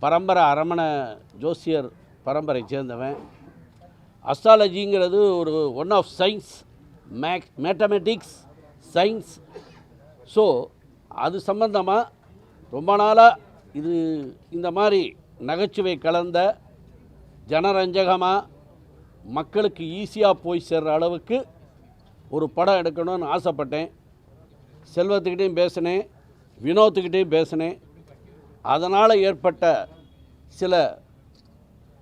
பரம்பரை அரமண ஜோசியர் பரம்பரை சேர்ந்தவன். அஸ்ட்ராலஜிங்கிறது ஒரு one of science, mathematics science. So அது சம்பந்தமாக ரொம்ப நாளாக இது இந்த மாதிரி நகைச்சுவை கலந்த ஜனரஞ்சகமாக மக்களுக்கு ஈஸியாக போய் சேர்கிற அளவுக்கு ஒரு படம் எடுக்கணும்னு ஆசைப்பட்டேன். செல்வத்துக்கிட்டையும் பேசினேன், வினோத்துக்கிட்டையும் பேசினேன். அதனால் ஏற்பட்ட சில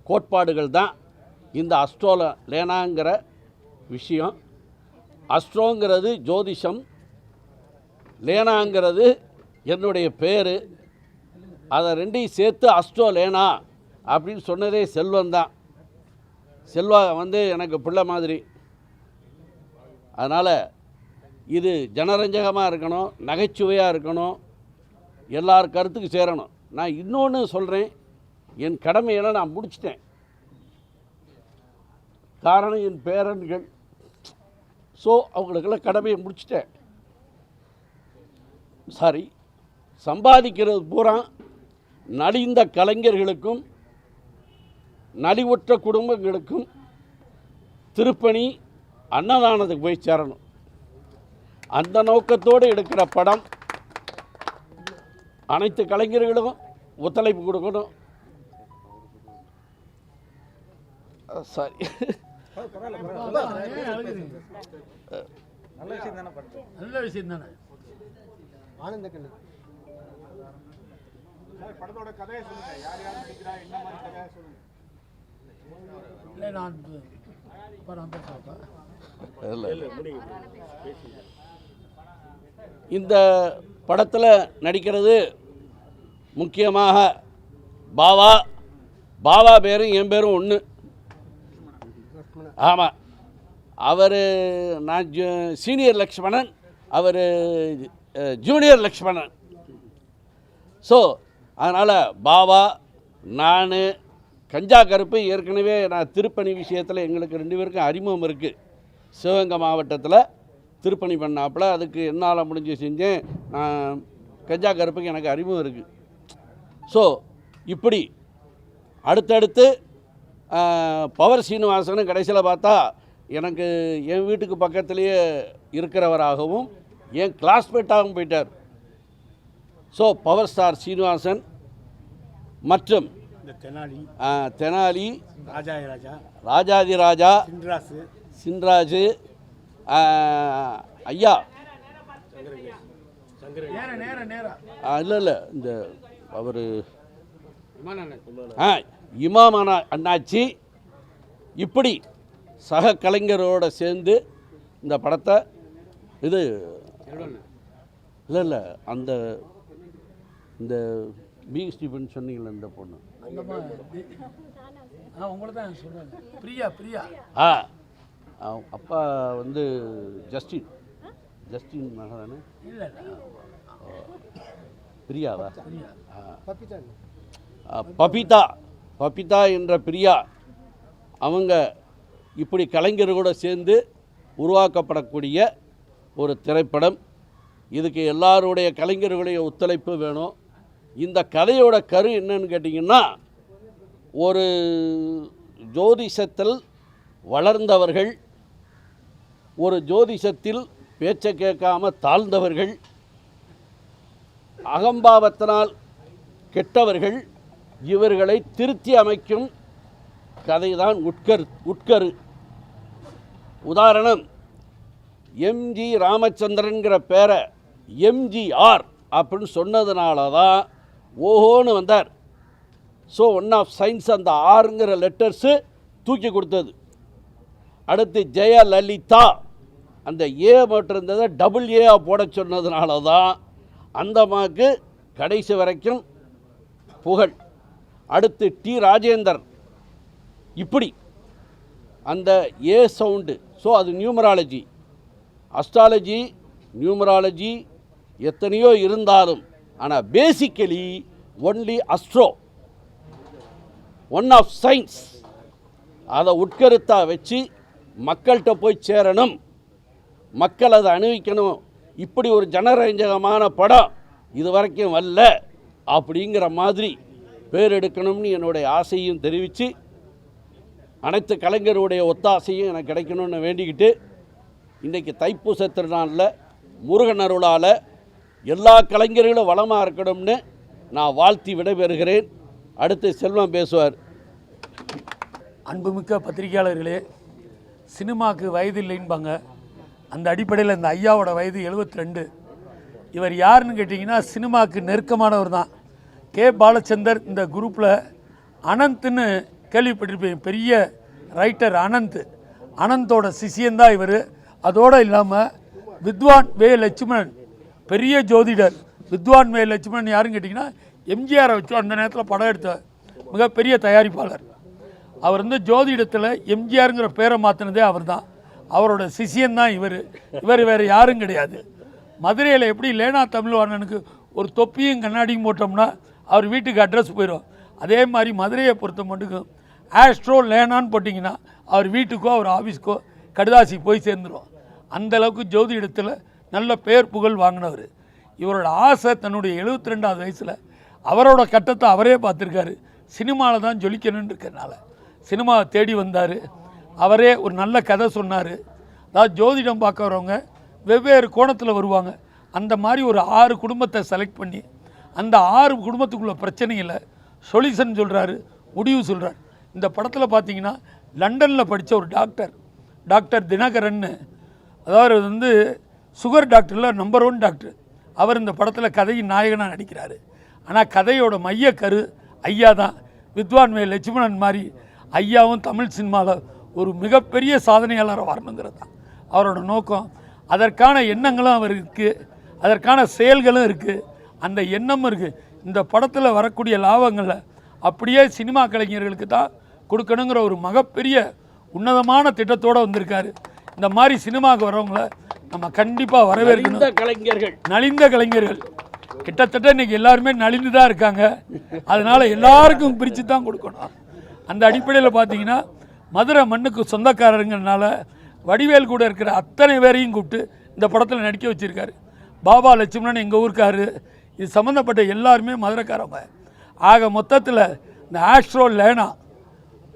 கோட்பாடுகள் தான் இந்த லேனாங்கிற விஷயம். அஸ்ட்ரோங்கிறது ஜோதிஷம், லேனாங்கிறது என்னுடைய பேர். அதை ரெண்டையும் சேர்த்து லேனா அப்படின்னு சொன்னதே செல்வந்தான். செல்வா எனக்கு பிள்ளை மாதிரி. அதனால் இது ஜனரஞ்சகமாக இருக்கணும், நகைச்சுவையாக இருக்கணும், எல்லார் கருத்துக்கு சேரணும். நான் இன்னொன்று சொல்கிறேன், என் கடமையெல்லாம் நான் முடிச்சிட்டேன். காரணம் என் பேரன்கள். ஸோ அவங்களுக்கெல்லாம் கடமையை முடிச்சிட்டேன். சாரி, சம்பாதிக்கிறது பூரா நலிந்த கலைஞர்களுக்கும் நலிவுற்ற குடும்பங்களுக்கும் திருப்பணி அன்னதானத்துக்கு போய் சேரணும். அந்த நோக்கத்தோடு எடுக்கிற படம். அனைத்து கலைஞர்களும் ஒத்துழைப்பு கொடுக்கணும். சாரி, நல்ல விஷயம் தானே. படத்தோட கதையை சொல்லுங்க. யார் யார் நடிக்கிறா, என்ன மாதிரி கதையை சொல்லுங்க. இல்லை நான் இந்த படத்தில் நடிக்கிறது முக்கியமாக பாவா பேரும் என் பேரும் ஒன்று. ஆமாம், அவர் நான் சீனியர் லக்ஷ்மணன், அவர் ஜூனியர் லக்ஷ்மணன். ஸோ அதனால் பாவா, நான், கஞ்சா கருப்பு ஏற்கனவே நான் திருப்பணி விஷயத்தில் எங்களுக்கு 2 பேருக்கும் அறிமுகம் இருக்குது. சிவகங்கை மாவட்டத்தில் திருப்பணி பண்ணாப்புல அதுக்கு என்னால் முடிஞ்சு செஞ்சேன். நான் கஞ்சா கருப்புக்கு எனக்கு அறிமுகம் இருக்குது. ஸோ இப்படி அடுத்தடுத்து பவர் சீனிவாசன் கடைசியில் பார்த்தா எனக்கு என் வீட்டுக்கு பக்கத்துலேயே இருக்கிறவராகவும் என் கிளாஸ்மேட்டாகவும் போயிட்டார். ஸோ பவர் ஸ்டார் சீனிவாசன் மற்றும் தெனாலி, ராஜாதி ராஜா, சின்ராஜு, ஐயா இல்லை இந்த அவர் இமாமான அண்ணாச்சி, இப்படி சக கலைஞரோடு சேர்ந்து இந்த படத்தை இது இல்லை அந்த இந்த பி ஸ்டீபன் சொன்னீங்களே இந்த பொண்ணு, அப்பா ஜஸ்டின் மகதானே, பிரியாவா, பபிதா என்ற பிரியா, அவங்க இப்படி கலைஞர்களோடு சேர்ந்து உருவாக்கப்படக்கூடிய ஒரு திரைப்படம். இதுக்கு எல்லாருடைய கலைஞர்களுடைய ஒத்துழைப்பு வேணும். இந்த கதையோட கரு என்னன்னு கேட்டிங்கன்னா, ஒரு ஜோதிஷத்தில் வளர்ந்தவர்கள், ஒரு ஜோதிஷத்தில் பேச்சை கேட்காம தாழ்ந்தவர்கள், அகம்பாவத்தினால் கெட்டவர்கள், இவர்களை திருத்தி அமைக்கும் கதைதான் உட்கரு. உதாரணம், எம்ஜி ராமச்சந்திரன்கிற பேரை எம்ஜிஆர் அப்படின்னு சொன்னதுனால தான் ஓஹோன்னு வந்தார். ஸோ ஒன் ஆஃப் சயின்ஸ் அந்த ஆறுங்கிற லெட்டர்ஸு தூக்கி கொடுத்தது. அடுத்து ஜெயலலிதா, அந்த ஏ மட்டும் இருந்ததை டபுள் ஏ போட சொன்னதுனால தான் அந்த அம்மாவுக்கு கடைசி வரைக்கும் புகழ். அடுத்து டி ராஜேந்தர், இப்படி அந்த ஏ சவுண்டு. ஸோ அது நியூமராலஜி, அஸ்ட்ராலஜி, நியூமராலஜி எத்தனையோ இருந்தாலும், ஆனால் basically only astro, one of science. அதை உட்கருத்தாக வச்சு மக்கள்கிட்ட போய் சேரணும், மக்கள் அதை அனுபவிக்கணும். இப்படி ஒரு ஜனரஞ்சகமான படம் இது வரைக்கும் வரல அப்படிங்கிற மாதிரி பேர் எடுக்கணும்னு என்னுடைய ஆசையும் தெரிவித்து அனைத்து கலைஞருடைய ஒத்தாசையும் எனக்கு கிடைக்கணும்னு வேண்டிக்கிட்டு இன்றைக்கி தைப்பூச திருநாளில் முருகன் அருளால் எல்லா கலைஞர்களும் வளமாக இருக்கணும்னு நான் வாழ்த்தி விடைபெறுகிறேன். அடுத்து செல்வம் பேசுவார். அன்புமிக்க பத்திரிகையாளர்களே, சினிமாவுக்கு வயது இல்லைன்பாங்க. அந்த அடிப்படையில் இந்த ஐயாவோட வயது 72. இவர் யாருன்னு கேட்டிங்கன்னா சினிமாவுக்கு நெருக்கமானவர் தான். கே பாலச்சந்தர் இந்த குரூப்பில் அனந்த்னு கேள்விப்பட்டிருப்பேன். பெரிய ரைட்டர் அனந்தோட சிஷியன்தான் இவர். அதோடு இல்லாமல் வித்வான் வே லட்சுமணன், பெரிய ஜோதிடர். வித்வான் வே லட்சுமணன் யாருன்னு கேட்டிங்கன்னா எம்ஜிஆரை வச்சு அந்த நேரத்தில் படம் எடுத்த மிகப்பெரிய தயாரிப்பாளர். அவர் வந்து ஜோதிடத்தில் எம்ஜிஆருங்கிற பேரை மாற்றினதே அவர் தான். அவரோட சிஷியன்தான் இவர் வேறு யாரும் கிடையாது. மதுரையில் எப்படி லேனா தமிழ்வாணனுக்கு ஒரு தொப்பியும் கண்ணாடியும் போட்டோம்னா அவர் வீட்டுக்கு அட்ரஸ் போயிடும், அதே மாதிரி மதுரையை பொறுத்த மட்டுக்கும் ஆஸ்ட்ரோ லேனான்னு போட்டிங்கன்னா அவர் வீட்டுக்கோ அவர் ஆஃபீஸ்க்கோ கடுதாசி போய் சேர்ந்துடும். அந்தளவுக்கு ஜோதிடத்தில் நல்ல பேர் புகழ் வாங்கினவர். இவரோட ஆசை தன்னுடைய 72வது வயசில் அவரோட கட்டத்தை அவரே பார்த்துருக்காரு. சினிமாவில் தான் ஜொலிக்கணும்னு இருக்கிறனால சினிமாவை தேடி வந்தார். அவரே ஒரு நல்ல கதை சொன்னார். அதாவது ஜோதிடம் பார்க்க வரவங்க வெவ்வேறு கோணத்தில் வருவாங்க. அந்த மாதிரி ஒரு 6 குடும்பத்தை செலக்ட் பண்ணி அந்த 6 குடும்பத்துக்குள்ள பிரச்சனையில் சொல்யூஷன் சொல்கிறாரு, முடிவு சொல்கிறார். இந்த படத்தில் பார்த்தீங்கன்னா லண்டனில் படித்த ஒரு டாக்டர் தினகரன்னு, அதாவது வந்து சுகர் டாக்டரில் நம்பர் 1 டாக்டர். அவர் இந்த படத்தில் கதையின் நாயகனாக நடிக்கிறாரு. ஆனால் கதையோட மையக்கரு ஐயா தான். வித்வான் வே லட்சுமணன் மாதிரி ஐயாவும் தமிழ் சினிமாவில் ஒரு மிகப்பெரிய சாதனையாளராக வரணுங்கிறது தான் அவரோட நோக்கம். அதற்கான எண்ணங்களும் அவர் இருக்குது, அதற்கான செயல்களும் இருக்குது, அந்த எண்ணமும் இருக்குது. இந்த படத்தில் வரக்கூடிய லாபங்களில் அப்படியே சினிமா கலைஞர்களுக்கு தான் கொடுக்கணுங்கிற ஒரு மிகப்பெரிய உன்னதமான திட்டத்தோடு வந்திருக்காரு. இந்த மாதிரி சினிமாவுக்கு வரவங்கள நம்ம கண்டிப்பாக வரவேற்கணும். நலிந்த கலைஞர்கள் கிட்டத்தட்ட இன்றைக்கி எல்லாருமே நலிந்து தான் இருக்காங்க. அதனால் எல்லாருக்கும் பிரித்து தான் கொடுக்கணும். அந்த அடிப்படையில் பார்த்தீங்கன்னா மதுரை மண்ணுக்கு சொந்தக்காரருங்கிறனால வடிவேல் கூட இருக்கிற அத்தனை பேரையும் கூப்பிட்டு இந்த படத்தில் நடிக்க வச்சுருக்காரு. பாபா லட்சுமணன் எங்கள் ஊருக்காரு. இது சம்மந்தப்பட்ட எல்லாருமே மதுரைக்காரங்க. ஆக மொத்தத்தில் இந்த ஆஸ்ட்ரோ லேனா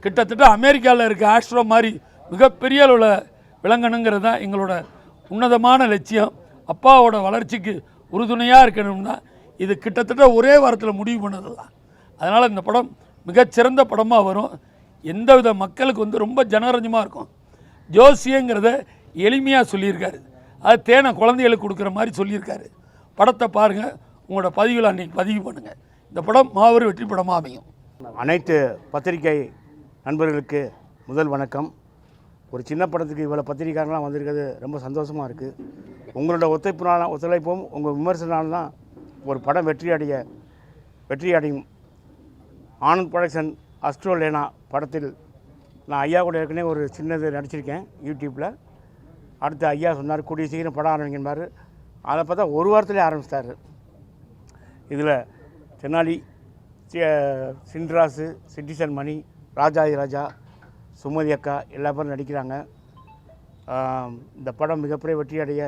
கிட்டத்தட்ட அமெரிக்காவில் இருக்க ஆஸ்ட்ரோ மாதிரி மிகப்பெரிய அளவில் விளங்கணுங்கிறது தான் எங்களோட உன்னதமான லட்சியம். அப்பாவோட வளர்ச்சிக்கு உறுதுணையாக இருக்கணும்னா இது கிட்டத்தட்ட ஒரே வாரத்தில் முடிவு பண்ணது தான். அதனால் இந்த படம் மிகச்சிறந்த படமாக வரும். எந்தவித மக்களுக்கு வந்து ரொம்ப ஜனரஞ்சமாக இருக்கும். ஜோசியங்கிறத எளிமையாக சொல்லியிருக்காரு. அது தேனை குழந்தைகளுக்கு கொடுக்குற மாதிரி சொல்லியிருக்காரு. படத்தை பாருங்கள், உங்களோட பதிவில் அன்றைக்கி பதிவு பண்ணுங்கள். இந்த படம் மாபெரும் வெற்றி படமாக அமையும். அனைத்து பத்திரிகை நண்பர்களுக்கு முதல் வணக்கம். ஒரு சின்ன படத்துக்கு இவ்வளோ பத்திரிகைக்காரங்களாம் வந்திருக்கிறது ரொம்ப சந்தோஷமாக இருக்குது. உங்களோட ஒத்துழைப்பும் உங்கள் விமர்சனாலும் தான் ஒரு படம் வெற்றி அடையும். ஆனந்த் ப்ரொடக்ஷன் ஆஸ்ட்ரோ லேனா படத்தில் நான் ஐயா கூட ஏற்கனவே ஒரு சின்னது நடிச்சிருக்கேன் யூடியூப்பில். அடுத்து ஐயா சொன்னார் கூடிய சீக்கிரம் படம் ஆரம்பிக்கின்றார். அதை பார்த்தா ஒரு வாரத்திலே ஆரம்பிச்சிட்டார். இதில் தென்னாலி, சின்ராசு, சிட்டிசன் மணி, ராஜா, சுமதி அக்கா எல்லா பேரும் நடிக்கிறாங்க. இந்த படம் மிகப்பெரிய வெற்றி அடைய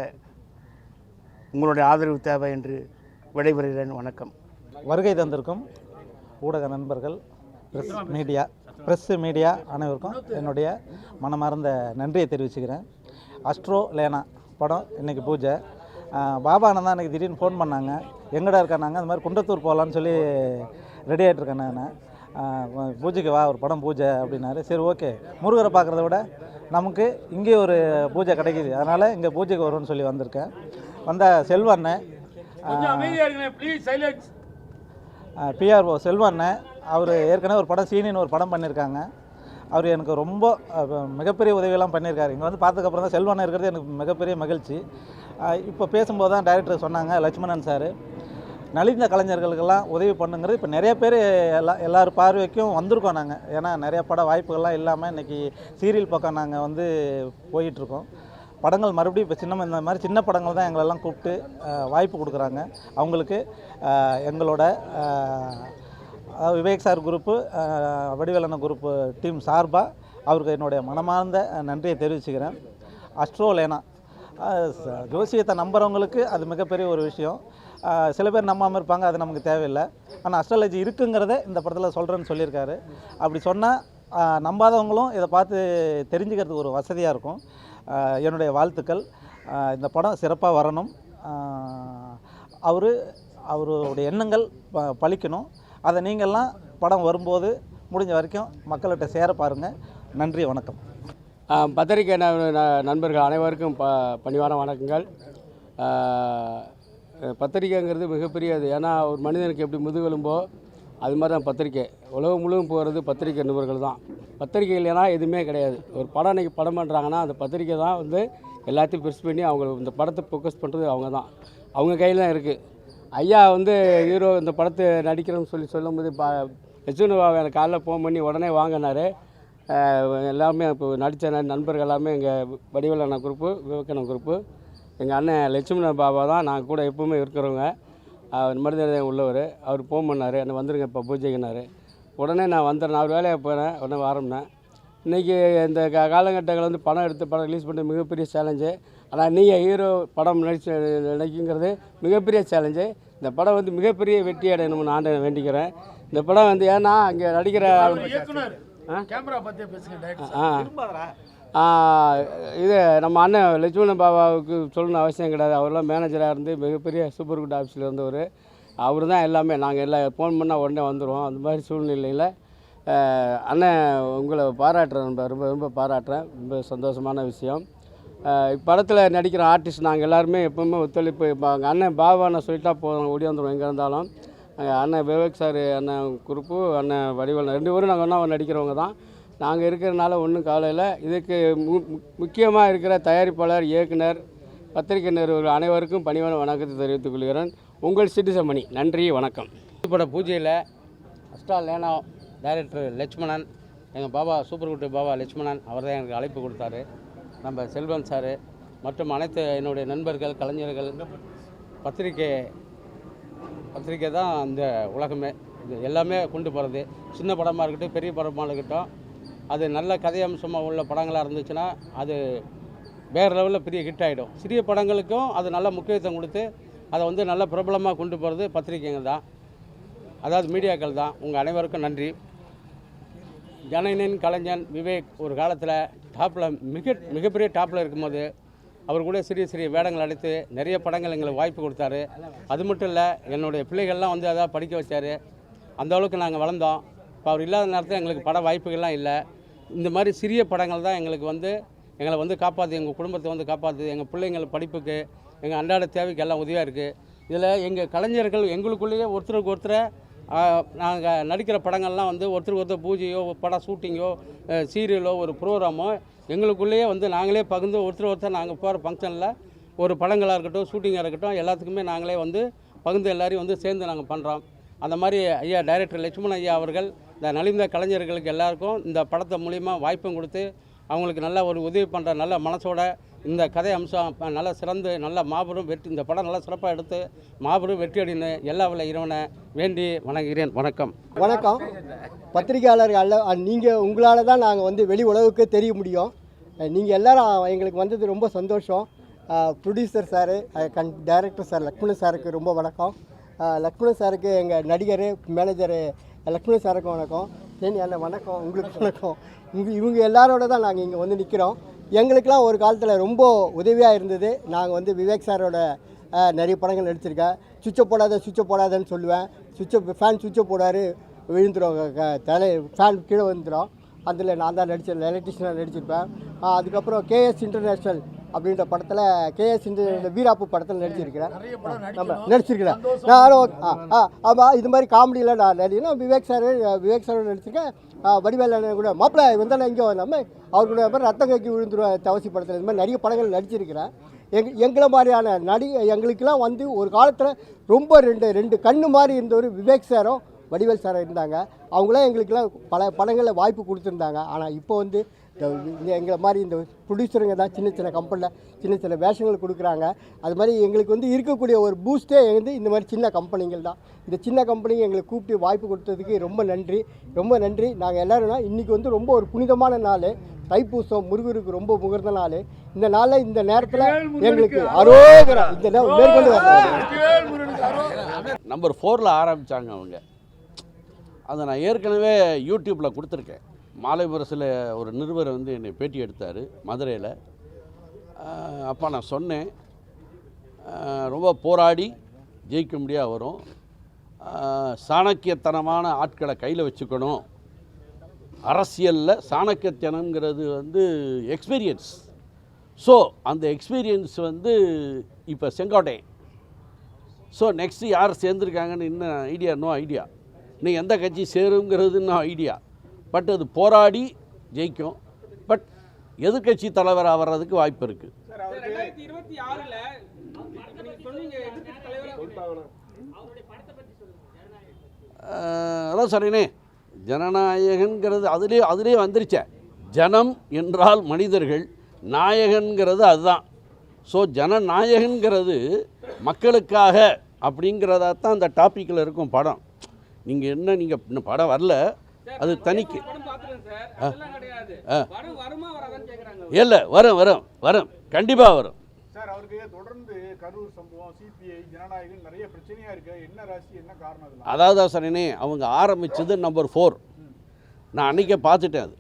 உங்களுடைய ஆதரவு தேவை என்று விடைபெறுகிறேன். வணக்கம். வருகை தந்திருக்கும் ஊடக நண்பர்கள், ப்ரெஸ் மீடியா அனைவருக்கும் என்னுடைய மனமார்ந்த நன்றியை தெரிவிச்சுக்கிறேன். ஆஸ்ட்ரோ லேனா படம் இன்றைக்கி பூஜை. பாபா அண்ணன் தான் இன்றைக்கி திடீர்னு ஃபோன் பண்ணாங்க, எங்கடா இருக்கானாங்க, அந்த மாதிரி குன்றத்தூர் போகலான்னு சொல்லி ரெடி ஆகிட்ருக்கேன் நான். பூஜைக்கு வா, ஒரு படம் பூஜை அப்படின்னாரு. சரி ஓகே, முருகரை பார்க்குறத விட நமக்கு இங்கே ஒரு பூஜை கிடைக்கிது, அதனால் இங்கே பூஜைக்கு வரும்னு சொல்லி வந்திருக்கேன். வந்த செல்வண்ணன், பிஆர்ஓ செல்வண்ணன், அவர் ஏற்கனவே ஒரு படம் சீனின்னு ஒரு படம் பண்ணியிருக்காங்க. அவர் எனக்கு ரொம்ப மிகப்பெரிய உதவியெல்லாம் பண்ணியிருக்காரு. இங்கே வந்து பார்த்ததுக்கப்புறம் தான் செல்வண்ணன் இருக்கிறது எனக்கு மிகப்பெரிய மகிழ்ச்சி. இப்போ பேசும்போது தான் டைரக்டர் சொன்னாங்க, லட்சுமணன் சார் நலிந்த கலைஞர்களுக்கெல்லாம் உதவி பண்ணுங்கிறது. இப்போ நிறைய பேர் எல்லார் பார்வைக்கும் வந்திருக்கோம் நாங்கள். ஏன்னா நிறைய பட வாய்ப்புகள்லாம் இல்லாமல் இன்றைக்கி சீரியல் பக்கம் நாங்கள் வந்து போயிட்டுருக்கோம். படங்கள் மறுபடியும் இப்போ இந்த மாதிரி சின்ன படங்கள் தான் எங்களெல்லாம் கூப்பிட்டு வாய்ப்பு கொடுக்குறாங்க. அவங்களுக்கு எங்களோட விவேக் சார் குரூப்பு, வடிவேலண்ண குரூப்பு டீம் சார்பாக அவருக்கு என்னுடைய மனமார்ந்த நன்றியை தெரிவிச்சுக்கிறேன். ஆஸ்ட்ரோ லேனா ஜோசியத்தை நம்புறவங்களுக்கு அது மிகப்பெரிய ஒரு விஷயம். சில பேர் நம்பாமல் இருப்பாங்க, அது நமக்கு தேவையில்லை. ஆனால் அஸ்ட்ராலஜி இருக்குங்கிறத இந்த படத்தில் சொல்கிறேன்னு சொல்லியிருக்காரு. அப்படி சொன்னால் நம்பாதவங்களும் இதை பார்த்து தெரிஞ்சுக்கிறதுக்கு ஒரு வசதியாக இருக்கும். என்னுடைய வாழ்த்துக்கள். இந்த படம் சிறப்பாக வரணும். அவருடைய எண்ணங்கள் பலிக்கணும். அதை நீங்கள்லாம் படம் வரும்போது முடிஞ்ச வரைக்கும் மக்கள்கிட்ட சேர பாருங்கள். நன்றி, வணக்கம். பத்திரிகை நண்பர்கள் அனைவருக்கும் பணிவான வணக்கங்கள். பத்திரிக்கைங்கிறது மிகப்பெரியது. ஏன்னா ஒரு மனிதனுக்கு எப்படி முதுகெலும்போ அது மாதிரி தான் பத்திரிக்கை. உலகம் முழுவதும் போகிறது பத்திரிக்கை நிருபர்கள் தான். பத்திரிக்கை இல்லைன்னா எதுவுமே கிடையாது. ஒரு படம் இன்றைக்கி படம் பண்ணுறாங்கன்னா அந்த பத்திரிக்கை தான் வந்து எல்லாத்தையும் பெருசு பண்ணி அவங்க இந்த படத்தை ஃபோக்கஸ் பண்ணுறது அவங்க தான், அவங்க கையில் தான் இருக்குது. ஐயா வந்து ஹீரோ இந்த படத்தை நடிக்கிறோன்னு சொல்லும்போது லட்சுமணபாபு எனக்கு காலைல ஃபோன் பண்ணி உடனே வாங்கினார். எல்லாமே இப்போ நடித்த நண்பர்கள் எல்லாமே எங்கள் வடிவேலண்ணா குரூப்பு, விவேகானந்த குரூப்பு, எங்கள் அண்ணன் லட்சுமண பாபா தான் நாங்கள் கூட எப்போவுமே இருக்கிறவங்க. அவர் மனிதனை உள்ளவர். அவர் ஃபோன் பண்ணார், என்ன வந்துடுங்க இப்போ பூஜைக்குனார். உடனே நான் வந்துடுறேன். அவர் வேலையை போனேன், உடனே ஆரம்பினேன். இன்றைக்கி இந்த காலகட்டங்கள் வந்து படம் எடுத்து படம் ரிலீஸ் பண்ணி மிகப்பெரிய சேலஞ்சு. ஆனால் நீங்கள் ஹீரோ படம் நடிக்குங்கிறது மிகப்பெரிய சேலஞ்சு. இந்த படம் வந்து மிகப்பெரிய வெற்றி அடையணும்னு நான் வேண்டிக்கிறேன். இந்த படம் வந்து ஏன்னா அங்கே நடிக்கிற இது நம்ம அண்ணன் லட்சுமண பாபாவுக்கு சொல்லணும்னு அவசியம் கிடையாது. அவரெல்லாம் மேனேஜராக இருந்து மிகப்பெரிய சூப்பர் குட் ஆஃபீஸில் இருந்தவர். அவர் தான் எல்லாமே. நாங்கள் எல்லாம் ஃபோன் பண்ணால் உடனே வந்துடுவோம். அந்த மாதிரி சூழ்நிலையில் அண்ணன் உங்களை பாராட்டுறேன், ரொம்ப ரொம்ப பாராட்டுறேன். ரொம்ப சந்தோஷமான விஷயம். படத்தில் நடிக்கிற ஆர்டிஸ்ட் நாங்கள் எல்லாருமே எப்போவுமே ஒத்துழைப்பு. இப்போ எங்கள் அண்ணன் பாபான்னு சொல்லிட்டா போதும், ஓடி வந்துடுவோம் எங்கே இருந்தாலும். அண்ணன் விவேக் சார், அண்ணன் குரூப்பு, அண்ணன் வடிவேல் 2 பேரும் நாங்கள் ஒன்றா நடிக்கிறவங்க தான். நாங்கள் இருக்கிறனால ஒன்றும் காலையில் இதுக்கு முக்கியமாக இருக்கிற தயாரிப்பாளர், இயக்குனர், பத்திரிகை நிறுவனர் அனைவருக்கும் பணிவான வணக்கத்தை தெரிவித்துக் கொள்கிறேன். உங்கள் சிட்டிசமணி. நன்றி, வணக்கம். பட பூஜையில் அஸ்ட்ராலேனா டைரக்டர் லட்சுமணன், எங்கள் பாபா சூப்பர் குட்டு பாபா லட்சுமணன் அவர் தான் எனக்கு அழைப்பு கொடுத்தாரு. நம்ம செல்வன் சார் மற்றும் அனைத்து என்னுடைய நண்பர்கள், கலைஞர்கள். பத்திரிக்கை தான் அந்த உலகமே. இது எல்லாமே கொண்டு போகிறது. சின்ன படமாக இருக்கட்டும், பெரிய படமாக இருக்கட்டும், அது நல்ல கதை அம்சமாக உள்ள படங்களாக இருந்துச்சுன்னா அது வேறு லெவலில் பெரிய ஹிட் ஆகிடும். சிறிய படங்களுக்கும் அது நல்ல முக்கியத்துவம் கொடுத்து அதை வந்து நல்ல பிரபலமாக கொண்டு போகிறது பத்திரிக்கைங்க தான், அதாவது மீடியாக்கள் தான். உங்கள் அனைவருக்கும் நன்றி. ஜனனின் கலைஞன் விவேக் ஒரு காலத்தில் டாப்பில் மிகப்பெரிய டாப்பில் இருக்கும்போது அவர் கூட சிறிய வேடங்கள் அடித்து நிறைய படங்கள் எங்களுக்கு வாய்ப்பு கொடுத்தாரு. அது மட்டும் இல்லை, என்னுடைய பிள்ளைகள்லாம் வந்து அதாவது படிக்க வச்சார். அந்த அளவுக்கு நாங்கள் வளர்ந்தோம். இப்போ அவர் இல்லாத நேரத்தில் எங்களுக்கு பட வாய்ப்புகள்லாம் இல்லை. இந்த மாதிரி சிறிய படங்கள் தான் எங்களுக்கு வந்து எங்களை வந்து காப்பாற்று, எங்கள் குடும்பத்தை வந்து காப்பாற்று, எங்கள் பிள்ளைங்கள் படிப்புக்கு, எங்கள் அன்றாட தேவைக்கு எல்லாம் உதவியாக இருக்குது. இதில் எங்கள் கலைஞர்கள் எங்களுக்குள்ளேயே ஒருத்தருக்கு ஒருத்தரை நாங்கள் நடிக்கிற படங்கள்லாம் வந்து ஒருத்தருக்கு ஒருத்தர் பூஜையோ, படம் ஷூட்டிங்கோ, சீரியலோ, ஒரு ப்ரோக்ராமோ எங்களுக்குள்ளேயே வந்து நாங்களே பகிர்ந்து ஒருத்தர் நாங்கள் போகிற ஃபங்க்ஷனில் ஒரு படங்களாக இருக்கட்டும், ஷூட்டிங்காக இருக்கட்டும், எல்லாத்துக்குமே நாங்களே வந்து பகிர்ந்து எல்லாரையும் வந்து சேர்ந்து நாங்கள் பண்ணுறோம். அந்த மாதிரி ஐயா டைரக்டர் லட்சுமணன் ஐயா அவர்கள் இந்த நலிந்த கலைஞர்களுக்கு எல்லாருக்கும் இந்த படத்தை மூலிமா வாய்ப்பும் கொடுத்து அவங்களுக்கு நல்ல ஒரு உதவி பண்ணுற நல்ல மனசோட இந்த கதை அம்சம் நல்லா சிறந்து நல்ல மாபெரும் வெற்றி, இந்த படம் நல்லா சிறப்பாக எடுத்து மாபெரும் வெற்றி அடைன்னு எல்லா வல்ல இறைவனை வேண்டி வணங்குகிறேன். வணக்கம். வணக்கம். பத்திரிகையாளர்கள் நீங்கள் உங்களால் தான் நாங்கள் வந்து வெளி உலகுக்கு தெரிய முடியும். நீங்கள் எல்லோரும் எங்களுக்கு வந்தது ரொம்ப சந்தோஷம். Producer sir, director sir Lakshmanan சாருக்கு ரொம்ப வணக்கம். லக்ஷ்மணன் சாருக்கு, எங்கள் நடிகர் மேனேஜர் லக்ஷ்மணன் சாருக்கு வணக்கம். சரி அண்ணன் வணக்கம். உங்களுக்கு வணக்கம். இவங்க எல்லாரோட தான் நாங்கள் இங்கே வந்து நிற்கிறோம். எங்களுக்கெல்லாம் ஒரு காலத்தில் ரொம்ப உதவியாக இருந்தது. நாங்கள் வந்து விவேக் சாரோட நிறைய படங்கள் நடிச்சிருக்கேன். சுவிட்சை போடாதன்னு சொல்லுவேன். ஃபேன் சுவிட்சை போடாரு விழுந்துடும், ஃபேன் கீழே வந்துடும். அதில் நான் தான் எலக்ட்ரிஷியனாக நடிச்சிருப்பேன். அதுக்கப்புறம் கேஎஸ் இன்டர்நேஷ்னல் அப்படின்ற படத்தில், கேஎஸ் வீராப்பு படத்தில் நடிச்சிருக்கிறேன். நானும் ஆமாம், இது மாதிரி காமெடியில் நான் நடிக்கிறேன். விவேக் சாரோட நடிச்சிருக்கேன். வடிவேலு கூட மாப்பிள்ளை வந்தாலும் இங்கே நம்ம அவர் கூட மாதிரி ரத்தம் கக்கி விழுந்துருவேன் தவசி படத்தில். இது மாதிரி நிறைய படங்கள் நடிச்சிருக்கிறேன். எங்களை மாதிரியான எங்களுக்கெல்லாம் வந்து ஒரு காலத்தில் ரொம்ப ரெண்டு கண்ணு மாதிரி இருந்தவர் விவேக் சாரும் வடிவேல் சாரும் இருந்தாங்க. அவங்களாம் எங்களுக்கெல்லாம் பல படங்களில் வாய்ப்பு கொடுத்துருந்தாங்க. ஆனால் இப்போ வந்து எங்களை மாதிரி இந்த ப்ரொடியூசருங்க தான் சின்ன சின்ன கம்பெனியில் சின்ன சின்ன வேஷங்கள் கொடுக்குறாங்க. அது மாதிரி எங்களுக்கு வந்து இருக்கக்கூடிய ஒரு பூஸ்ட்டே வந்து இந்த மாதிரி சின்ன கம்பெனிகள் தான். இந்த சின்ன கம்பெனிங்க எங்களை கூப்பிட்டு வாய்ப்பு கொடுத்ததுக்கு ரொம்ப நன்றி, ரொம்ப நன்றி. நாங்கள் எல்லோரும்னா இன்றைக்கி வந்து ரொம்ப ஒரு புனிதமான நாள், தைப்பூசம், முருகருக்கு ரொம்ப முகர்ந்த நாள். இந்த நாளில் இந்த நேரத்தில் எங்களுக்கு அரோகரா இந்த மேற்கொண்டு நம்பர் 4ல் ஆரம்பித்தாங்க அவங்க. அதை நான் ஏற்கனவே யூடியூப்பில் கொடுத்துருக்கேன். மாலை முரசில் ஒரு நிருபர் வந்து என்னை பேட்டி எடுத்தார் மதுரையில். அப்போ நான் சொன்னேன், ரொம்ப போராடி ஜெயிக்க முடியாது வரும், சாணக்கியத்தனமான ஆட்களை கையில் வச்சுக்கணும். அரசியலில் சாணக்கியத்தனங்கிறது வந்து எக்ஸ்பீரியன்ஸ். ஸோ அந்த எக்ஸ்பீரியன்ஸ் வந்து இப்போ செங்கோட்டை. ஸோ நெக்ஸ்ட்டு யார் சேர்ந்துருக்காங்கன்னு இன்னும் ஐடியா, நோ ஐடியா. இன்னும் எந்த கட்சி சேருங்கிறது இன்னும் ஐடியா. பட் அது போராடி ஜெயிக்கும். பட் எதிர்கட்சி தலைவராக வர்றதுக்கு வாய்ப்பு இருக்குது. அதான் சொன்னேனே, ஜனநாயகங்கிறது அதிலே வந்துருச்சே. ஜனம் என்றால் மனிதர்கள், நாயகன்கிறது அதுதான். ஸோ ஜனநாயகன்கிறது மக்களுக்காக அப்படிங்கிறதான் அந்த டாப்பிக்கில் இருக்கும் படம். நீங்கள் இன்னும் படம் வரல, அது தனிக்கு இல்லை, வரும் கண்டிப்பாக வரும் சார். அவருக்கு தொடர்ந்து கரூர் சம்பவம், சிபிஐ, ஜனநாயகம் நிறைய பிரச்சனையாக இருக்குது. என்ன ராசி, என்ன காரணம்? அதாவது சொன்னேனே, அவங்க ஆரம்பித்தது நம்பர் 4. நான் அன்றைக்கே பார்த்துட்டேன்.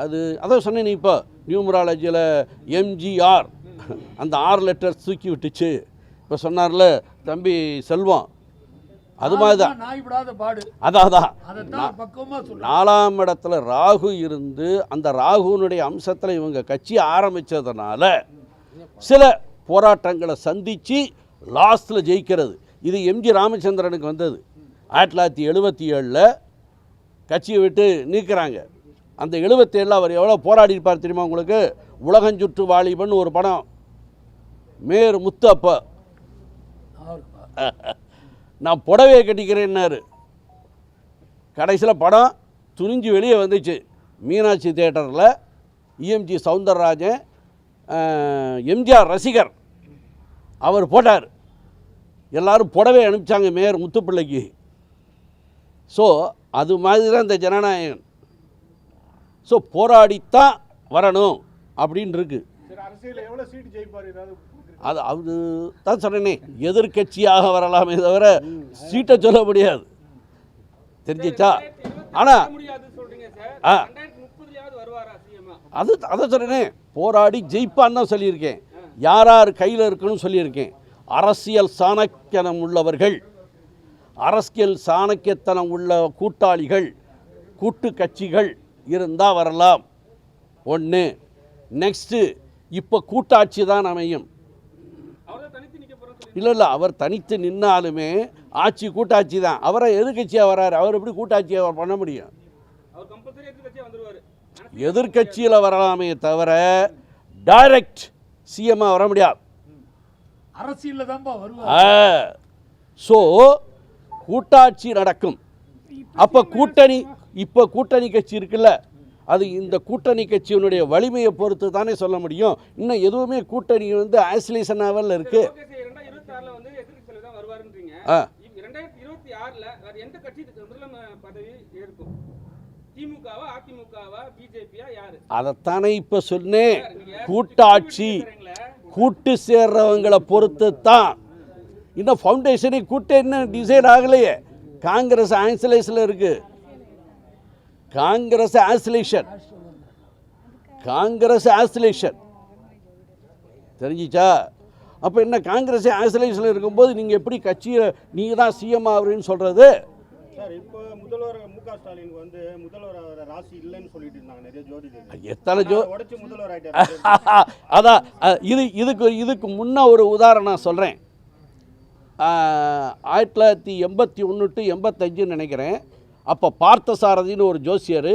அது அதான் சொன்னேன். இப்போ நியூமராலஜியில் எம்ஜிஆர் அந்த 6 லெட்டர்ஸ் தூக்கி விட்டுச்சு. இப்போ சொன்னார்ல தம்பி செல்வம், அது மாதிரி தான். அதான் 4ஆம் இடத்துல ராகு இருந்து அந்த ராகுனுடைய அம்சத்தில் இவங்க கட்சி ஆரம்பித்ததுனால சில போராட்டங்களை சந்தித்து லாஸ்ட்டில் ஜெயிக்கிறது. இது எம்ஜி ராமச்சந்திரனுக்கு வந்தது. 1977 கட்சியை விட்டு நீக்கிறாங்க. அந்த 77 அவர் எவ்வளோ போராடி இருப்பார் தெரியுமா உங்களுக்கு? உலகஞ்சுற்று வாலிபன் ஒரு படம், மேர் முத்து. அப்போ நான் புடவையை கட்டிக்கிறேன்னாரு. கடைசியில் படம் துணிஞ்சு வெளியே வந்துச்சு. மீனாட்சி தியேட்டரில் இஎம்ஜி சவுந்தரராஜன், எம்ஜிஆர் ரசிகர், அவர் போட்டார். எல்லோரும் புடவை அனுப்பிச்சாங்க மேயர் முத்துப்பிள்ளைக்கு. ஸோ அது மாதிரி தான் இந்த ஜனநாயகன். ஸோ போராடித்தான் வரணும் அப்படின்னு இருக்கு. அது தான் சொன்னேனே, எதிர்கட்சியாக வரலாமே தவிர சீட்டை சொல்ல முடியாது. தெரிஞ்சிச்சா? ஆனால் அதை சொன்னேனே, போராடி ஜெயிப்பான்னு தான் சொல்லியிருக்கேன். யார் கையில் இருக்குன்னு சொல்லியிருக்கேன். அரசியல் சாணக்கியனம் உள்ளவர்கள், அரசியல் சாணக்கியத்தனம் உள்ள கூட்டாளிகள், கூட்டு கட்சிகள் இருந்தால் வரலாம். ஒன்று. நெக்ஸ்ட்டு, இப்போ கூட்டாட்சி தான் அமையும். இல்லை, அவர் தனித்து நின்னாலுமே ஆட்சி கூட்டாட்சி தான். அவரை எதிர்கட்சியாக வர்றாரு, அவர் எப்படி கூட்டாட்சியாக பண்ண முடியும்? எதிர்கட்சியில் வரலாமே தவிர டைரக்ட் சிஎம்மாக வர முடியாது. அரசியலில் தான். ஸோ கூட்டாட்சி நடக்கும். அப்போ கூட்டணி கட்சி இருக்குல்ல, அது இந்த கூட்டணி கட்சியினுடைய வலிமையை பொறுத்து தானே சொல்ல முடியும். இன்னும் எதுவுமே கூட்டணி வந்து ஐசோலேஷனாவில் இருக்குது. அதைத்தானே இப்போ சொன்னேன். கூட்டாட்சி கூட்டு சேர்றவங்களை பொறுத்து தான். இன்னும் ஃபவுண்டேஷனை கூட்ட இன்னும் டிசைட் ஆகலையே. காங்கிரஸ் ஐசோலேஷனில் இருக்குது. காங்கிரஸ் ஆசிலேஷன் தெரிஞ்சிச்சா? அப்போ என்ன, காங்கிரஸ் ஐசோலேஷனில் இருக்கும்போது நீங்கள் எப்படி கட்சியை நீங்கள் தான் சிஎம் ஆகுறீன்னு சொல்கிறது? சார், இப்போ முதல்வர் மு.க. ஸ்டாலின் வந்து முதல்வர் ராசி இல்லைன்னு சொல்லிட்டு இருந்தாங்க நிறைய ஜோதிடர்கள். எத்தனை உடைச்சு முதல்வர் ஆகிட்டார். அதான் இதுக்கு முன்ன ஒரு உதாரணம் சொல்கிறேன். 1981 to 85 நினைக்கிறேன். அப்போ பார்த்தசாரதின்னு ஒரு ஜோசியர்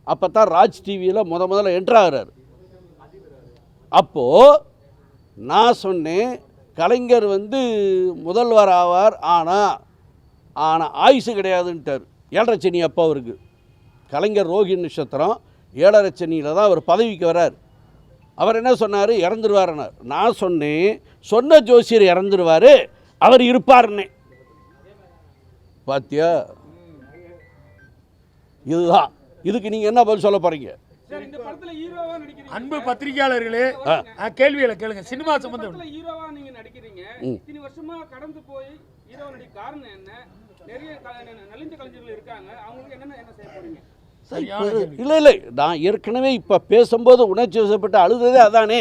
அப்போ தான் ராஜ் டிவியில் முதல்ல என்ட்ராகிறார். அப்போது நான் சொன்னேன், கலைஞர் வந்து முதல்வர் ஆவார், ஆனால் ஆயுசு கிடையாதுன்ட்டார். 7.5 சனி அப்போ அவருக்கு. கலைஞர் ரோஹி நட்சத்திரம், 7.5 சனியில் தான் அவர் பதவிக்கு வர்றார். அவர் என்ன சொன்னார்? இறந்துருவாருன்னார். நான் சொன்னேன், சொன்ன ஜோசியர் இறந்துருவார், அவர் இருப்பாருன்னே. பாத்தியா, இதுதான். இதுக்கு நீங்கள் என்ன பதில் சொல்ல போகிறீங்க? அன்பு பத்திரிகையாளர்களே, கேள்விகளை கேளுங்க. சினிமா சம்பந்தம் ஹீரோவா நீங்க நடிக்கிறீங்க, இத்தனை வருஷமா கடந்து போய் ஹீரோ நடிக்க காரணம் என்ன? நிறைய நலிந்த கலைஞர்கள் இருக்காங்க, அவங்களுக்கு என்ன செய்ய போறீங்க? இல்லை, நான் ஏற்கனவே இப்போ பேசும்போது உணர்ச்சி வசப்பட்டு அழுததே அதானே.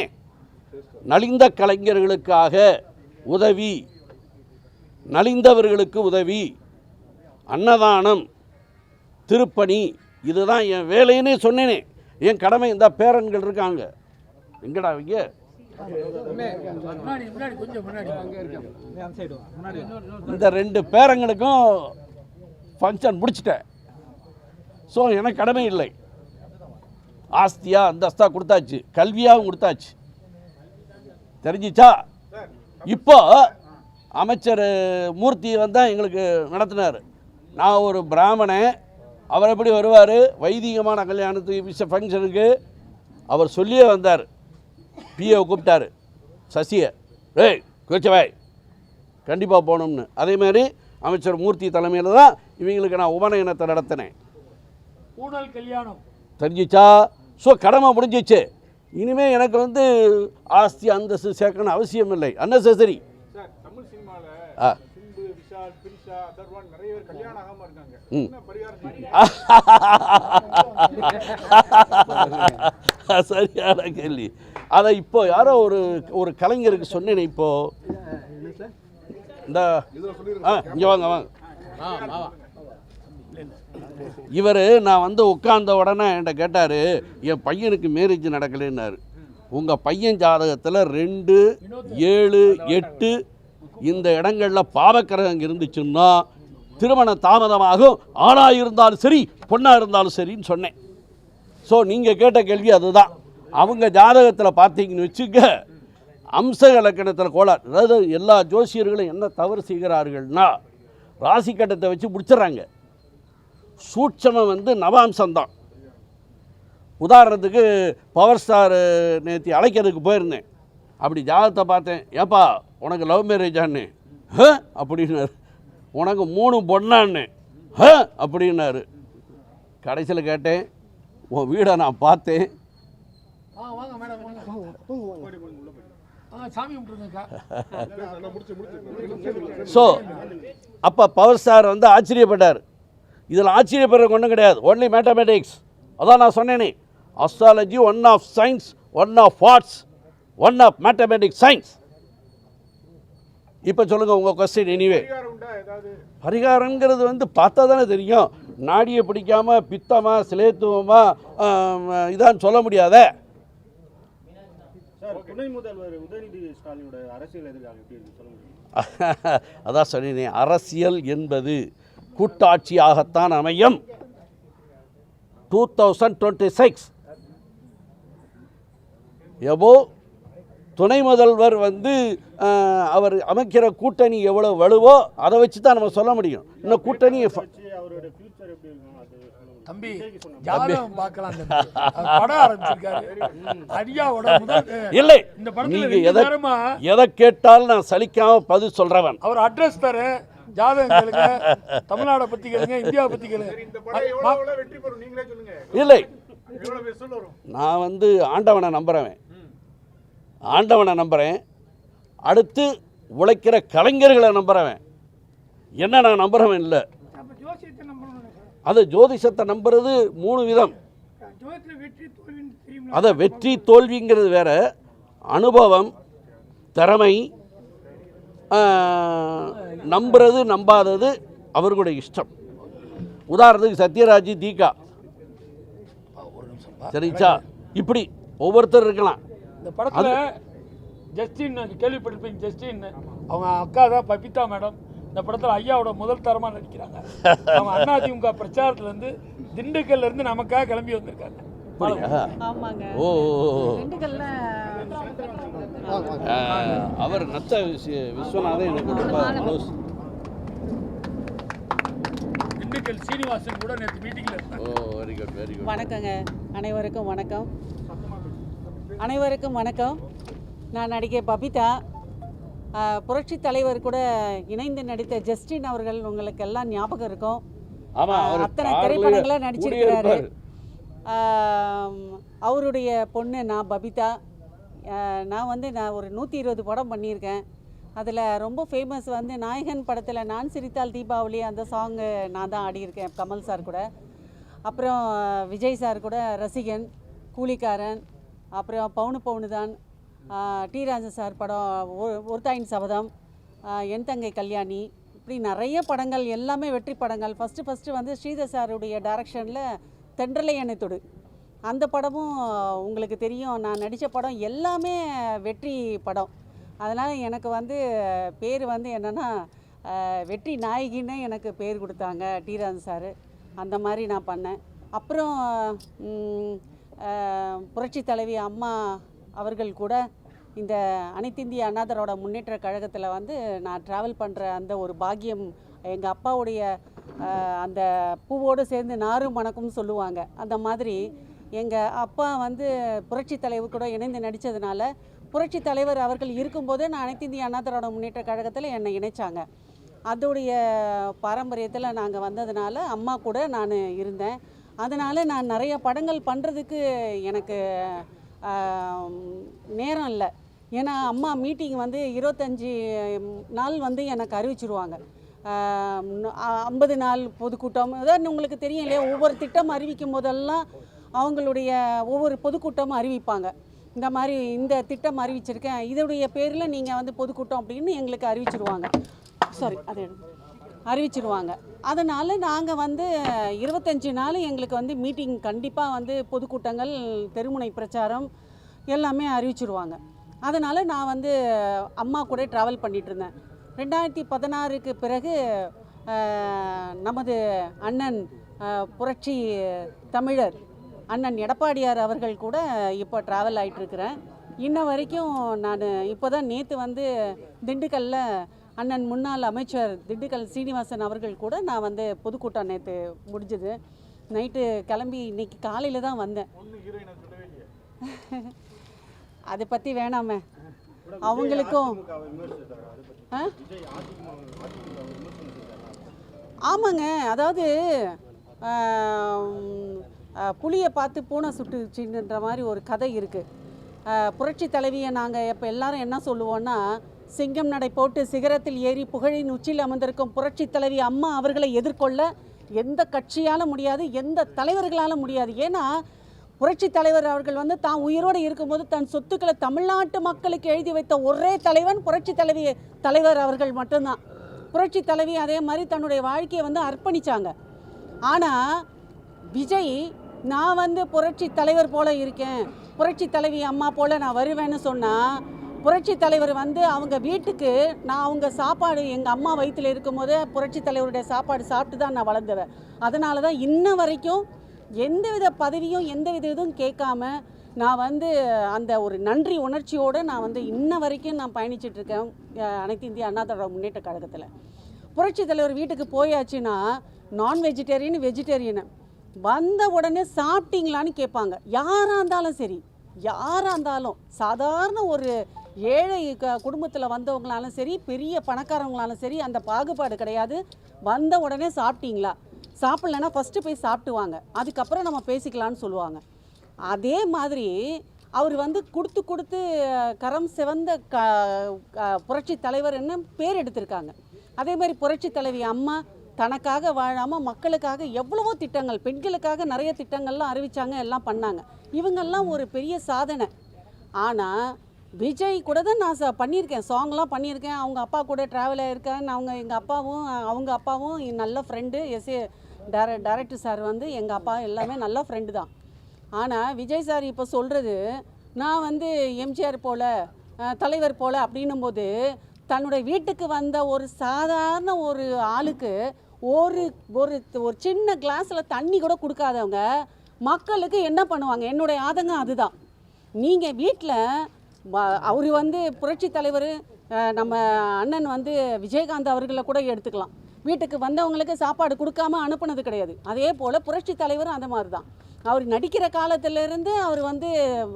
நலிந்த கலைஞர்களுக்காக உதவி, நலிந்தவர்களுக்கு உதவி, அன்னதானம், திருப்பணி, இதுதான் என் வேலைன்னே சொன்னேனே. என் கடமை. இந்த பேரன்கள் இருக்காங்க, எங்கடா அவங்க? இந்த 2 பேரங்களுக்கும் ஃபங்க்ஷன் முடிச்சிட்டேன். ஸோ எனக்கு கடமை இல்லை. ஆஸ்தியா அந்தஸ்தா கொடுத்தாச்சு, கல்வியாகவும் கொடுத்தாச்சு. தெரிஞ்சிச்சா? இப்போ அமைச்சர் மூர்த்தி வந்தால் எங்களுக்கு நடத்தினார். நான் ஒரு பிராமணன், அவர் எப்படி வருவார் வைதிகமான கல்யாணத்துக்கு ஃபங்க்ஷனுக்கு? அவர் சொல்லியே வந்தார். பிஏவை கூப்பிட்டாரு, சசியை, ஏய் கோச்சவாய் கண்டிப்பாக போகணும்னு. அதேமாதிரி அமைச்சர் மூர்த்தி தலைமையில் தான் இவங்களுக்கு நான் உபநயனத்தை நடத்தினேன். ஊழல் கல்யாணம். தெரிஞ்சிச்சா? ஸோ கடமை முடிஞ்சிச்சு. இனிமேல் எனக்கு ஆஸ்தி அந்தஸ்து சேர்க்கணும் அவசியம் இல்லை. அன்னெசரி. சார், தமிழ் சினிமாவில் சிம்பு, விஷால், பிரிஷா, அதர்வான் நிறைய பேர் கல்யாணம் ஆகாம இருக்காங்க. என்ன பரிகாரம்? சரியான கேள்வி. அதை இப்போ யாரோ ஒரு கலைஞருக்கு சொன்னேன். இப்போ இந்த இங்கே வாங்க. இவர் நான் உட்கார்ந்த உடனே என்கிட்ட கேட்டார், என் பையனுக்கு மேரேஜ் நடக்கலைன்னாரு. உங்கள் பையன் ஜாதகத்தில் 2, 7, 8 இந்த இடங்களில் பாவக்கிரகம் இருந்துச்சுன்னா திருமணம் தாமதமாகும். ஆணாக இருந்தாலும் சரி, பொண்ணாக இருந்தாலும் சரின்னு சொன்னேன். ஸோ நீங்கள் கேட்ட கேள்வி அதுதான். அவங்க ஜாதகத்தில் பார்த்தீங்கன்னு வச்சுக்க, அம்ச இலக்கணத்தில் கோளாறு. அதாவது எல்லா ஜோசியர்களும் என்ன தவறு செய்கிறார்கள்னா, ராசி கட்டத்தை வச்சு முடிச்சிடறாங்க. சூட்சமம் நவாம்சம்தான். உதாரணத்துக்கு பவர் ஸ்டார் நேற்று அழைக்கிறதுக்கு போயிருந்தேன். அப்படி ஜாதகத்தை பார்த்தேன். ஏப்பா உனக்கு லவ் மேரேஜான்னு? அப்படின்னாரு. உனக்கு 3 பொண்ணான்னு? அப்படின்னாரு. கடைசியில் கேட்டேன், உன் வீடை நான் பார்த்தேன். ஸோ அப்போ பவர் ஸ்டார் ஆச்சரியப்பட்டார். இதில் ஆச்சரியப்படுறதுக்கு ஒன்றும் கிடையாது, ஒன்லி மேத்தமெட்டிக்ஸ். அதான் நான் சொன்னேனே, astrology one of science, one of arts, one of mathematics science. இப்போ சொல்லுங்கள் உங்கள் கொஸ்டின். எனிவே, பரிகாரங்கிறது பார்த்தா தானே தெரியும். நாடியை பிடிக்காமல் பித்தமா சிலேத்துவமா இதான்னு சொல்ல முடியாத. துணை முதல்வர் உதயநிதி ஸ்டாலினோட அரசியல் அதான் சொன்னேன், அரசியல் என்பது கூட்டாட்சியாகத்தான் அமையும். 2026 எவ்வளோ துணை முதல்வர் அவர் அமைக்கிற கூட்டணி எவ்வளோ வலுவோ அதை வச்சு தான் நம்ம சொல்ல முடியும். இன்னும் கூட்டணி தம்பி ஜாதகம் பார்க்கலாம். படம் ஆரம்பிச்சிருக்காரு ஐயாவோட முதல். இல்லை, நீங்க எதை கேட்டாலும் நான் சலிக்காம பதில் சொல்றவன். அவர் அட்ரஸ் தர ஜாதகம் கேளுங்க, தமிழ்நாடை பத்தி கேளுங்க, இந்தியாவை பத்தி கேளுங்க. இல்லை, நான் ஆண்டவனை நம்புறவன், ஆண்டவனை நம்புறேன். அடுத்து உழைக்கிற கலைஞர்களை நம்புறவன். என்ன நான் நம்புறவன் இல்லை. அது ஜோதிஷத்தை நம்புறது 3 விதம். அதை வெற்றி தோல்விங்கிறது வேற, அனுபவம், திறமை, நம்புறது நம்பாதது அவர்களுடைய இஷ்டம். உதாரணத்துக்கு சத்யராஜ், தீகா, சரிச்சா, இப்படி ஒவ்வொருத்தர் இருக்கலாம். இந்த படத்தில் ஜஸ்டின் கேள்விப்பட்டிருப்பீங்க. ஜஸ்டின் அவங்க அக்கா தான் பபிதா மேடம். இந்த படத்தில் ஐயாவோட முதல் தரமாக நடிக்கிறாங்க. அவங்க அதிமுக பிரச்சாரத்துலேருந்து திண்டுக்கல்லேருந்து நமக்காக கிளம்பி வந்திருக்காங்க. ஓ, அவர் நத்த விஸ்வநாதன் எனக்கு ரொம்ப க்ளோஸ். திண்டுக்கல் சீனிவாசன் கூட நேற்று மீட்டிங்கில் இருந்தாங்க. Very good very good. வணக்கங்க, அனைவருக்கும் வணக்கம். அனைவருக்கும் வணக்கம். நான் நடிகை பபிதா. புரட்சி தலைவர் கூட இணைந்து நடித்த ஜஸ்டின் அவர்கள் உங்களுக்கு எல்லாம் ஞாபகம் இருக்கும். அத்தனை திரைப்படங்களை நடிச்சிருக்கிறாரு. அவருடைய பொண்ணு நான் பபிதா. நான் ஒரு 120 படம் பண்ணியிருக்கேன். அதில் ரொம்ப ஃபேமஸ் நாயகன் படத்தில் நான் சிரித்தால் தீபாவளி அந்த சாங்கு நான் தான் ஆடியிருக்கேன் கமல் சார் கூட. அப்புறம் விஜய் சார் கூட ரசிகன், கூலிக்காரன், அப்புறம் பவுனு பவுனு தான், டி ராஜன் சார் படம் ஒருத்தாயின் சபதம், என் தங்கை கல்யாணி, இப்படி நிறைய படங்கள் எல்லாமே வெற்றி படங்கள். ஃபஸ்ட்டு ஸ்ரீதர் சாருடைய டைரக்ஷனில் தென்றலை அணைத்தொடு அந்த படமும் உங்களுக்கு தெரியும். நான் நடித்த படம் எல்லாமே வெற்றி படம். அதனால் எனக்கு பேர் என்னென்னா வெற்றி நாயகின்னு எனக்கு பேர் கொடுத்தாங்க டி ராஜன் சார். அந்த மாதிரி நான் பண்ணேன். அப்புறம் புரட்சி தலைவி அம்மா அவர்கள் கூட இந்த அனைத்திந்திய அண்ணாதரோட முன்னேற்ற கழகத்தில் நான் ட்ராவல் பண்ணுற அந்த ஒரு பாக்கியம் எங்கள் அப்பாவுடைய அந்த பூவோடு சேர்ந்து நாரும் மணக்கும்னு சொல்லுவாங்க. அந்த மாதிரி எங்கள் அப்பா புரட்சி தலைவர் கூட இணைந்து நடித்ததுனால புரட்சி தலைவர் அவர்கள் இருக்கும்போது நான் அனைத்திந்திய அண்ணாதரோட முன்னேற்ற கழகத்தில் என்னை இணைச்சாங்க. அதோடைய பாரம்பரியத்தில் நாங்கள் வந்ததுனால அம்மா கூட நான் இருந்தேன். அதனால் நான் நிறைய படங்கள் பண்ணுறதுக்கு எனக்கு நேரம் இல்லை. ஏன்னா அம்மா மீட்டிங் 25 நாள் எனக்கு அறிவிச்சிருவாங்க. 50 நாள் பொதுக்கூட்டம், அதாவது உங்களுக்கு தெரியும் இல்லையா, ஒவ்வொரு திட்டம் அறிவிக்கும் போதெல்லாம் அவங்களுடைய ஒவ்வொரு பொதுக்கூட்டமும் அறிவிப்பாங்க. இந்த மாதிரி இந்த திட்டம் அறிவிச்சிருக்கேன், இதோடைய பேரில் நீங்கள் பொதுக்கூட்டம் அப்படின்னு எங்களுக்கு அறிவிச்சிருவாங்க. அதனால் நாங்கள் 25 நாள் எங்களுக்கு மீட்டிங் கண்டிப்பாக பொதுக்கூட்டங்கள், தெருமுனை பிரச்சாரம் எல்லாமே அறிவிச்சிருவாங்க. அதனால் நான் அம்மா கூட ட்ராவல் பண்ணிகிட்டு இருந்தேன். 2016க்கு பிறகு நமது அண்ணன் புரட்சி தமிழர் அண்ணன் எடப்பாடியார் அவர்கள் கூட இப்போ ட்ராவல் ஆகிட்டுருக்கிறேன். இன்ன வரைக்கும் நான் இப்போ தான் நேற்று திண்டுக்கல்லில் அண்ணன் முன்னாள் அமைச்சர் திண்டுக்கல் சீனிவாசன் அவர்கள் கூட நான் பொதுக்கூட்டம் நேற்று முடிஞ்சது. நைட்டு கிளம்பி இன்னைக்கு காலையில் தான் வந்தேன். அதை பற்றி வேணாமே, அவங்களுக்கும் ஆமாங்க. அதாவது புளியை பார்த்து பூனை சுட்டுச்சுன்ற மாதிரி ஒரு கதை இருக்குது. புரட்சி தலைவியை நாங்கள் இப்போ எல்லாரும் என்ன சொல்லுவோன்னா, சிங்கம் நடை போட்டு சிகரத்தில் ஏறி புகழின் உச்சியில் அமர்ந்திருக்கும் புரட்சி தலைவி அம்மா அவர்களை எதிர்கொள்ள எந்த கட்சியால் முடியாது, எந்த தலைவர்களால் முடியாது. ஏன்னா புரட்சி தலைவர் அவர்கள் தான் உயிரோடு இருக்கும்போது தன் சொத்துக்களை தமிழ்நாட்டு மக்களுக்கு எழுதி வைத்த ஒரே தலைவன் புரட்சி தலைவர் அவர்கள் மட்டும்தான். புரட்சி தலைவி அதே மாதிரி தன்னுடைய வாழ்க்கையை அர்ப்பணித்தாங்க. ஆனால் விஜய் நான் புரட்சி தலைவர் போல் இருக்கேன், புரட்சி தலைவி அம்மா போல் நான் வருவேன்னு சொன்னால், புரட்சி தலைவர் அவங்க வீட்டுக்கு நான் அவங்க சாப்பாடு எங்கள் அம்மா வயிற்றில் இருக்கும்போது புரட்சி தலைவருடைய சாப்பாடு சாப்பிட்டு தான் நான் வளர்ந்தவன். அதனால தான் இன்ன வரைக்கும் எந்தவித பதவியும் எந்தவித இதுவும் கேட்காம நான் அந்த ஒரு நன்றி உணர்ச்சியோடு நான் இன்ன வரைக்கும் நான் பயணிச்சிட்ருக்கேன் அனைத்து இந்திய அண்ணா திராவிட முன்னேற்ற கழகத்தில். புரட்சி தலைவர் வீட்டுக்கு போயாச்சுன்னா நான் வெஜிடேரியன் வெஜிடேரியனு வந்த உடனே சாப்பிட்டீங்களான்னு கேட்பாங்க. யாராக இருந்தாலும் சரி, யாராக இருந்தாலும், சாதாரண ஒரு ஏழை குடும்பத்தில் வந்தவங்களாலும் சரி, பெரிய பணக்காரவங்களாலும் சரி, அந்த பாகுபாடு கிடையாது. வந்த உடனே சாப்பிட்டீங்களா, சாப்பிட்லன்னா ஃபஸ்ட்டு போய் சாப்பிட்டுவாங்க, அதுக்கப்புறம் நம்ம பேசிக்கலான்னு சொல்லுவாங்க. அதே மாதிரி அவர் கொடுத்து கரம் சிவந்த புரட்சி தலைவர் என்ன பேர் எடுத்திருக்காங்க. அதே மாதிரி புரட்சி தலைவி அம்மா தனக்காக வாழாமல் மக்களுக்காக எவ்வளவோ திட்டங்கள், பெண்களுக்காக நிறைய திட்டங்கள்லாம் அறிவித்தாங்க, எல்லாம் பண்ணாங்க. இவங்கெல்லாம் ஒரு பெரிய சாதனை. ஆனால் விஜய் கூட தான் நான் பண்ணியிருக்கேன், சாங்லாம் பண்ணியிருக்கேன், அவங்க அப்பா கூட ட்ராவல் ஆகியிருக்கேன். அவங்க அப்பாவும் நல்ல ஃப்ரெண்டு. டைரக்டர் சார் எங்கள் அப்பா எல்லாமே நல்ல ஃப்ரெண்டு தான். ஆனால் விஜய் சார் இப்போ சொல்கிறது, நான் எம்ஜிஆர் போல் தலைவர் போல் அப்படின்னும் போது தன்னுடைய வீட்டுக்கு வந்த ஒரு சாதாரண ஒரு ஆளுக்கு ஒரு ஒரு ஒரு சின்ன கிளாஸில் தண்ணி கூட கொடுக்காதவங்க மக்களுக்கு என்ன பண்ணுவாங்க? என்னுடைய ஆதங்கம் அதுதான். நீங்கள் வீட்டில் அவர் புரட்சி தலைவர் நம்ம அண்ணன் விஜயகாந்த் அவர்களை கூட எடுத்துக்கலாம். வீட்டுக்கு வந்தவங்களுக்கு சாப்பாடு கொடுக்காம அனுப்புனது கிடையாது. அதே போல் புரட்சி தலைவரும் அந்த மாதிரி தான். அவர் நடிக்கிற காலத்திலேருந்து அவர் வந்து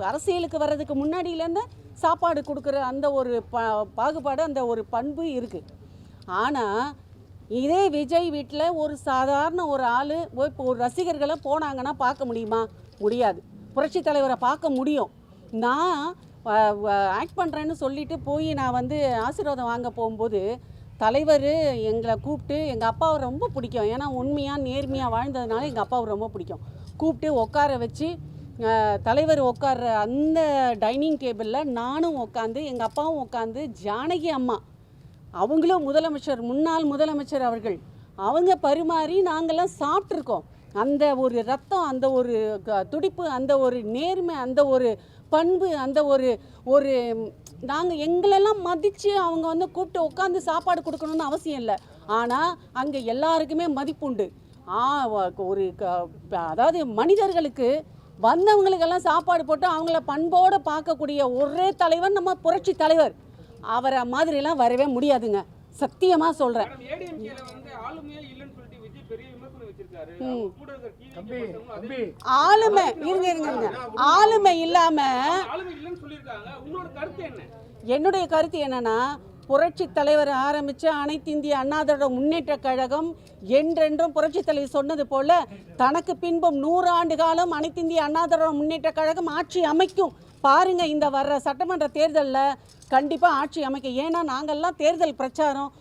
அரசியலுக்கு வர்றதுக்கு முன்னாடியிலேருந்து சாப்பாடு கொடுக்குற அந்த ஒரு பாகுபாடு, அந்த ஒரு பண்பு இருக்குது. ஆனால் இதே விஜய் வீட்டில் ஒரு சாதாரண ஒரு ஆள் இப்போ ஒரு ரசிகர்களை போனாங்கன்னா பார்க்க முடியுமா? முடியாது. புரட்சி தலைவரை பார்க்க முடியும். நான் ஆக்ட் பண்ணுறேன்னு சொல்லிட்டு போய் நான் வந்து ஆசீர்வாதம் வாங்க போகும்போது தலைவர் எங்களை கூப்பிட்டு, எங்கள் அப்பாவை ரொம்ப பிடிக்கும், ஏன்னா உண்மையாக நேர்மையாக வாழ்ந்ததுனால எங்கள் அப்பாவை ரொம்ப பிடிக்கும், கூப்பிட்டு உட்கார வச்சு தலைவர் உட்கார்ற அந்த டைனிங் டேபிளில் நானும் உட்காந்து, எங்கள் அப்பாவும் உட்காந்து, ஜானகி அம்மா அவங்களும் முதலமைச்சர், முன்னாள் முதலமைச்சர் அவர்கள், அவங்க பரிமாறி நாங்கள்லாம் சாப்பிட்ருக்கோம். அந்த ஒரு ரத்தம், அந்த ஒரு துடிப்பு, அந்த ஒரு நேர்மை, அந்த ஒரு பண்பு, அந்த ஒரு நாங்கள் எங்களெல்லாம் மதித்து அவங்க வந்து கூப்பிட்டு உட்காந்து சாப்பாடு கொடுக்கணுன்னு அவசியம் இல்லை. ஆனால் அங்கே எல்லாருக்குமே மதிப்புண்டு. ஒரு அதாவது மனிதர்களுக்கு வந்தவங்களுக்கெல்லாம் சாப்பாடு போட்டு அவங்கள பண்போடு பார்க்கக்கூடிய ஒரே தலைவர் நம்ம புரட்சி தலைவர். அவரை மாதிரிலாம் வரவே முடியாதுங்க, சத்தியமாக சொல்கிறேன். ஆளுமை இருங்க ஆளுமை இல்லாம என்னுடைய கருத்து என்னன்னா, புரட்சி தலைவர் ஆரம்பிச்ச அனைத்து இந்திய அண்ணா திராவிட முன்னேற்ற கழகம் என்றென்றும் புரட்சி தலைவர் சொன்னது போல தனக்கு பின்பும் 100 ஆண்டு காலம் அனைத்து இந்திய அண்ணா திராவிட முன்னேற்ற கழகம் ஆட்சி அமைக்கும். பாருங்க, இந்த வர்ற சட்டமன்ற தேர்தலில் கண்டிப்பாக ஆட்சி அமைக்கும். ஏன்னா நாங்கள்லாம் தேர்தல் பிரச்சாரம்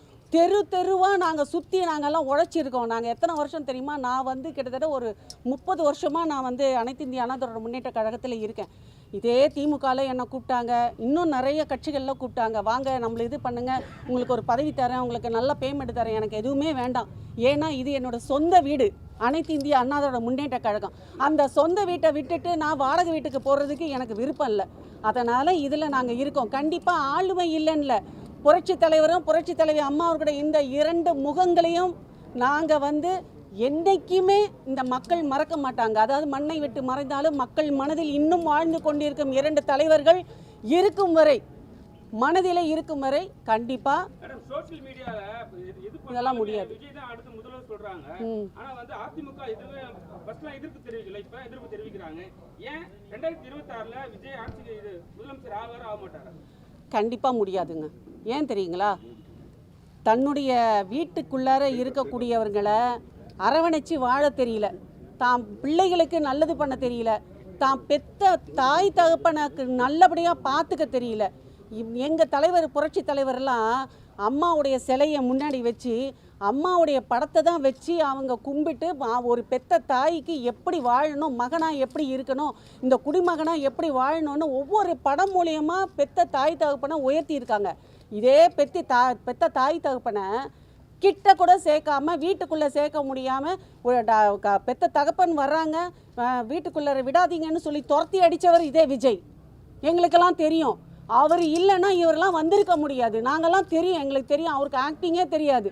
தெருவாக நாங்கள் சுற்றி நாங்கள்லாம் உழைச்சிருக்கோம். நாங்கள் எத்தனை வருஷம் தெரியுமா? நான் வந்து கிட்டத்தட்ட ஒரு 30 வருஷமாக நான் வந்து அனைத்து இந்திய அண்ணா திராவிட முன்னேற்ற கழகத்தில் இருக்கேன். இதே திமுகவில் என்னை கூப்பிட்டாங்க, இன்னும் நிறைய கட்சிகளில் கூப்பிட்டாங்க, வாங்க நம்மளை இது பண்ணுங்கள், உங்களுக்கு ஒரு பதவி தரேன், உங்களுக்கு நல்ல பேமெண்ட் தரேன். எனக்கு எதுவுமே வேண்டாம். ஏன்னா இது என்னோடய சொந்த வீடு, அனைத்து இந்திய அண்ணா திராவிட முன்னேற்ற கழகம். அந்த சொந்த வீட்டை விட்டுட்டு நான் வாடகை வீட்டுக்கு போகிறதுக்கு எனக்கு விருப்பம் இல்லை. அதனால் இதில் நாங்கள் இருக்கோம். கண்டிப்பாக ஆளுமை இல்லைன்னு, புரட்சி தலைவரும் புரட்சி தலைவி அம்மா அவர்களுடைய இந்த 2 முகங்களையும் நாங்கள் வந்து என்றைக்குமே இந்த மக்கள் மறக்க மாட்டாங்க. அதாவது மண்ணை விட்டு மறைந்தாலும் மக்கள் மனதில் இன்னும் வாழ்ந்து கொண்டிருக்கும் 2 தலைவர்கள் இருக்கும் வரை, மனதில் இருக்கும் வரை கண்டிப்பாக இதெல்லாம் முடியாது. கண்டிப்பாக முடியாதுங்க. ஏன் தெரியுங்களா? தன்னுடைய வீட்டுக்குள்ளார இருக்கக்கூடியவர்களை அரவணைச்சு வாழ தெரியல, தாம் பிள்ளைகளுக்கு நல்லது பண்ண தெரியல, தாம் பெத்த தாய் தகப்பனுக்கு நல்லபடியாக பார்த்துக்க தெரியல. எங்கள் தலைவர் புரட்சி தலைவரெல்லாம் அம்மாவுடைய சிலையை முன்னாடி வச்சு, அம்மாவுடைய படத்தை தான் வச்சு அவங்க கும்பிட்டு ஒரு பெத்த தாய்க்கு எப்படி வாழணும், மகனாக எப்படி இருக்கணும், இந்த குடிமகனாக எப்படி வாழணும்னு ஒவ்வொரு படம் மூலியமாக பெத்த தாய் தகப்பனை உயர்த்தி இருக்காங்க. இதே பெத்த தாய் தகப்பனை கிட்ட கூட சேர்க்காம, வீட்டுக்குள்ளே சேர்க்க முடியாமல், பெத்த தகப்பன் வர்றாங்க வீட்டுக்குள்ளே விடாதீங்கன்னு சொல்லி துரத்தி அடித்தவர் இதே விஜய். எங்களுக்கெல்லாம் தெரியும், அவர் இல்லைன்னா இவரெல்லாம் வந்திருக்க முடியாது. நாங்கள்லாம் தெரியும், எங்களுக்கு தெரியும். அவருக்கு ஆக்டிங்கே தெரியாது.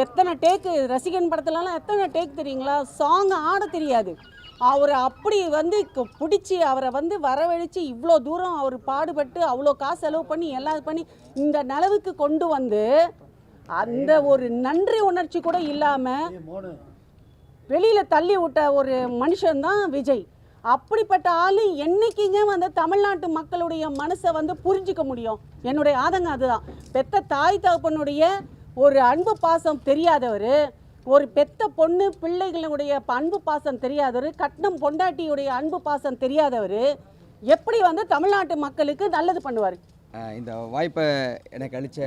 எத்தனை டேக்கு ரசிகன் படத்துலலாம் எத்தனை டேக் தெரியுங்களா? சாங் ஆட தெரியாது. அவரை அப்படி வந்து பிடிச்சி அவரை வந்து வரவழைச்சி இவ்வளோ தூரம் அவர் பாடுபட்டு அவ்வளோ காசு செலவு பண்ணி எல்லாம் பண்ணி இந்த நிலவுக்கு கொண்டு வந்து அந்த ஒரு நன்றி உணர்ச்சி கூட இல்லாமல் வெளியில் தள்ளி விட்ட ஒரு மனுஷன்தான் விஜய். அப்படிப்பட்ட ஆள் என்னைக்குங்க வந்து தமிழ்நாட்டு மக்களுடைய மனசை வந்து புரிஞ்சிக்க முடியும்? என்னுடைய ஆதங்கம் அதுதான். பெத்த தாய் தகப்பனுடைய ஒரு அன்பு பாசம் தெரியாதவர், ஒரு பெத்த பொண்ணு பிள்ளைகளுடைய அன்பு பாசம் தெரியாதவர், கட்னம் பொண்டாட்டியுடைய அன்பு பாசம் தெரியாதவர் எப்படி வந்து தமிழ்நாட்டு மக்களுக்கு நல்லது பண்ணுவார்? இந்த வாய்ப்பை எனக்கு அளித்த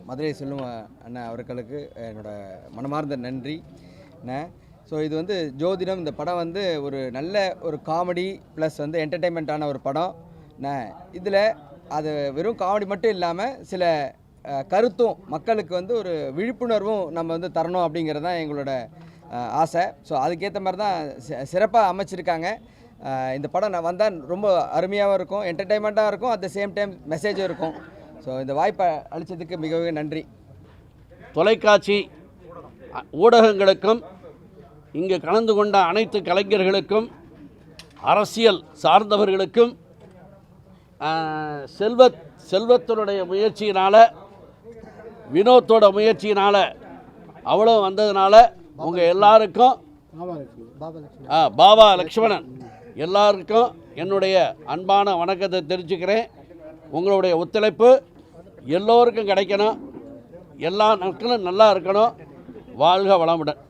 மதுரை செல்வம் அண்ணா அவர்களுக்கு என்னோட மனமார்ந்த நன்றி அண்ணா. ஸோ இது வந்து ஜோதிடம், இந்த படம் வந்து ஒரு நல்ல ஒரு காமெடி ப்ளஸ் வந்து என்டர்டெயின்மெண்ட்டான ஒரு படம் அண்ணா. இதில் அது வெறும் காமெடி மட்டும் இல்லாமல் சில கருத்தும் மக்களுக்கு வந்து ஒரு விழிப்புணர்வும் நம்ம வந்து தரணும் அப்படிங்கிறது தான் எங்களோட ஆசை. ஸோ அதுக்கேற்ற மாதிரி தான் சிறப்பாக அமைச்சிருக்காங்க. இந்த படம் நான் வந்தால் ரொம்ப அருமையாகவும் இருக்கும், என்டர்டெயின்மெண்ட்டாக இருக்கும், அட் த சேம் டைம் மெசேஜும் இருக்கும். ஸோ இந்த வாய்ப்பை அளித்ததுக்கு மிகவும் நன்றி. தொலைக்காட்சி ஊடகங்களுக்கும் இங்கு கலந்து கொண்ட அனைத்து கலைஞர்களுக்கும் அரசியல் சார்ந்தவர்களுக்கும் செல்வத்தினுடைய முயற்சியினால், வினோத்தோட முயற்சியினால் அவ்வளோ வந்ததுனால உங்கள் எல்லாருக்கும் பாபா லக்ஷ்மணன் எல்லாருக்கும் என்னுடைய அன்பான வணக்கத்தை தெரிஞ்சுக்கிறேன். உங்களுடைய ஒத்துழைப்பு எல்லோருக்கும் கிடைக்கணும், எல்லா நாட்களும் நல்லா இருக்கணும். வாழ்க வளமுடன்.